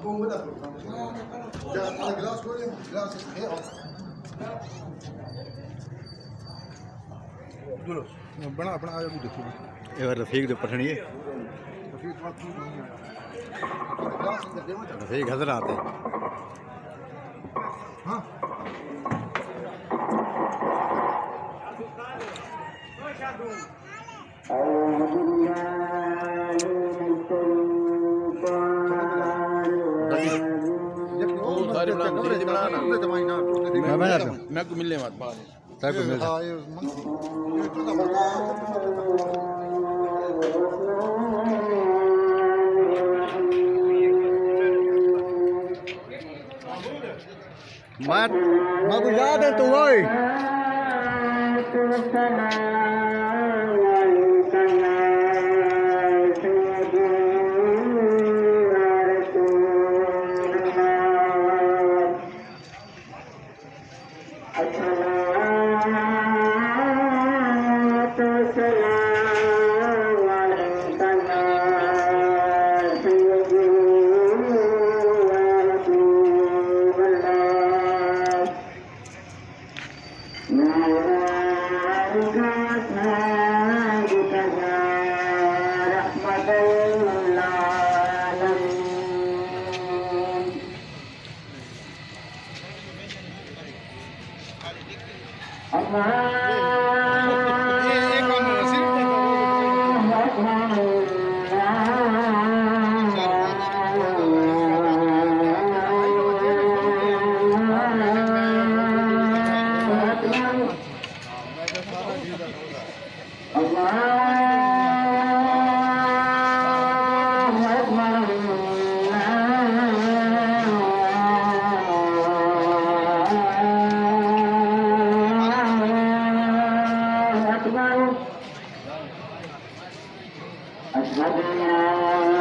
قوم ولا جاء على جلاس كله جلاس صحيح बोलो बना अपना आया भी देखो ये रफीक दे पठनी है फिर तो ठीक नहीं है रफीक हजर आते हां मैं को मिलने मत बाहर तक मिल मैं को याद है तू ओए أشهد أن لا